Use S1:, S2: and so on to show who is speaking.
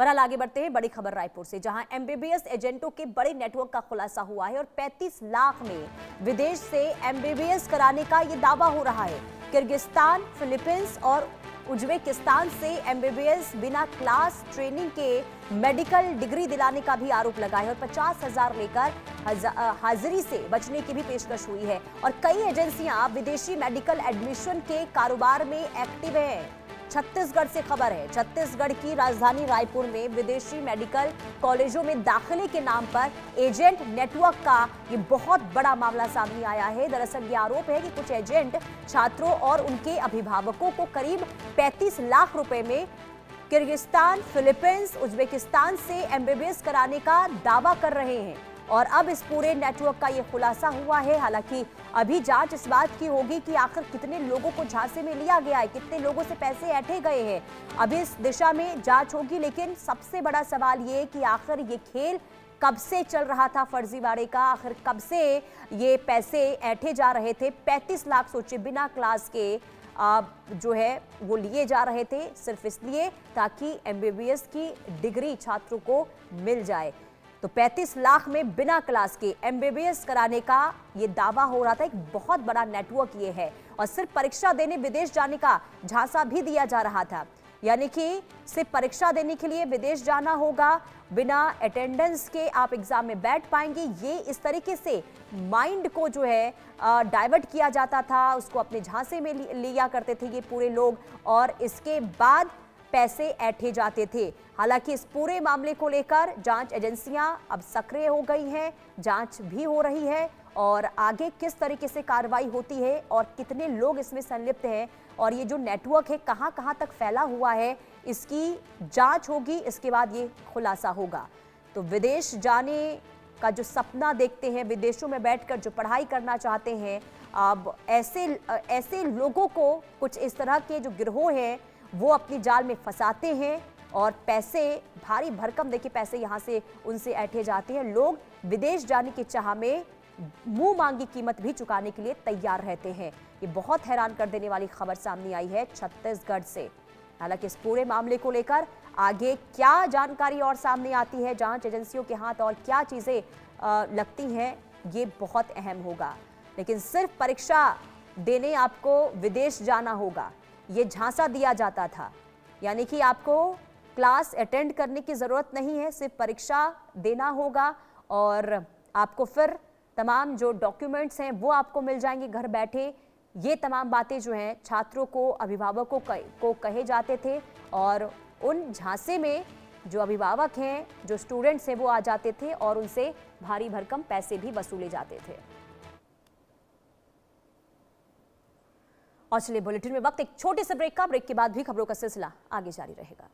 S1: बहरहाल आगे बढ़ते हैं, बड़ी खबर रायपुर से, जहां एमबीबीएस एजेंटों के बड़े नेटवर्क का खुलासा हुआ है और 35 लाख में विदेश से एमबीबीएस कराने का ये दावा हो रहा है। किर्गिस्तान, फिलीपींस और उज्बेकिस्तान से एमबीबीएस बिना क्लास ट्रेनिंग के मेडिकल डिग्री दिलाने का भी आरोप लगा है और 50,000 लेकर हाजिरी से बचने की भी पेशकश हुई है। और कई एजेंसियां विदेशी मेडिकल एडमिशन के कारोबार में एक्टिव हैं। छत्तीसगढ़ से खबर है, छत्तीसगढ़ की राजधानी रायपुर में विदेशी मेडिकल कॉलेजों में दाखिले के नाम पर एजेंट नेटवर्क का ये बहुत बड़ा मामला सामने आया है। दरअसल ये आरोप है कि कुछ एजेंट छात्रों और उनके अभिभावकों को करीब 35 लाख रुपए में किर्गिस्तान, फिलीपींस, उज्बेकिस्तान से एमबीबीएस कराने का दावा कर रहे हैं और अब इस पूरे नेटवर्क का ये खुलासा हुआ है। हालांकि अभी जांच इस बात की होगी कि आखिर कितने लोगों को झांसे में लिया गया है, कितने लोगों से पैसे ऐंठे गए हैं, अभी इस दिशा में जांच होगी। लेकिन सबसे बड़ा सवाल ये कि आखिर ये खेल कब से चल रहा था फर्जीवाड़े का, आखिर कब से ये पैसे ऐंठे जा रहे थे। 35 लाख सोचे बिना क्लास के जो है वो लिए जा रहे थे, सिर्फ इसलिए ताकि एमबीबीएस की डिग्री छात्रों को मिल जाए। तो 35 लाख में बिना क्लास के एमबीबीएस कराने का ये दावा हो रहा था। एक बहुत बड़ा नेटवर्क ये है और सिर्फ परीक्षा देने विदेश जाने का झांसा भी दिया जा रहा था, यानी कि सिर्फ परीक्षा देने के लिए विदेश जाना होगा, बिना अटेंडेंस के आप एग्जाम में बैठ पाएंगे। ये इस तरीके से माइंड को जो है डाइवर्ट किया जाता था, उसको अपने झांसे में लिया करते थे ये पूरे लोग और इसके बाद पैसे ऐंठे जाते थे। हालांकि इस पूरे मामले को लेकर जांच एजेंसियां अब सक्रिय हो गई हैं, जांच भी हो रही है और आगे किस तरीके से कार्रवाई होती है और कितने लोग इसमें संलिप्त हैं और ये जो नेटवर्क है कहां-कहां तक फैला हुआ है, इसकी जांच होगी। इसके बाद ये खुलासा होगा। तो विदेश जाने का जो सपना देखते हैं, विदेशों में बैठकर जो पढ़ाई करना चाहते हैं, अब ऐसे लोगों को कुछ इस तरह के जो गिरोह हैं वो अपनी जाल में फंसाते हैं और पैसे भारी भरकम देखिए पैसे यहाँ से उनसे ऐंठे जाते हैं। लोग विदेश जाने की चाह में मुंह मांगी कीमत भी चुकाने के लिए तैयार रहते हैं। ये बहुत हैरान कर देने वाली खबर सामने आई है छत्तीसगढ़ से। हालांकि इस पूरे मामले को लेकर आगे क्या जानकारी और सामने आती है, जांच एजेंसियों के हाथ और क्या चीजें लगती हैं, ये बहुत अहम होगा। लेकिन सिर्फ परीक्षा देने आपको विदेश जाना होगा, ये झांसा दिया जाता था, यानी कि आपको क्लास अटेंड करने की ज़रूरत नहीं है, सिर्फ परीक्षा देना होगा और आपको फिर तमाम जो डॉक्यूमेंट्स हैं वो आपको मिल जाएंगे घर बैठे। ये तमाम बातें जो हैं छात्रों को, अभिभावकों को कहे जाते थे और उन झांसे में जो अभिभावक हैं, जो स्टूडेंट्स हैं वो आ जाते थे और उनसे भारी भरकम पैसे भी वसूले जाते थे। और चलिए बुलेटिन में वक्त एक छोटे से ब्रेक का, ब्रेक के बाद भी खबरों का सिलसिला आगे जारी रहेगा।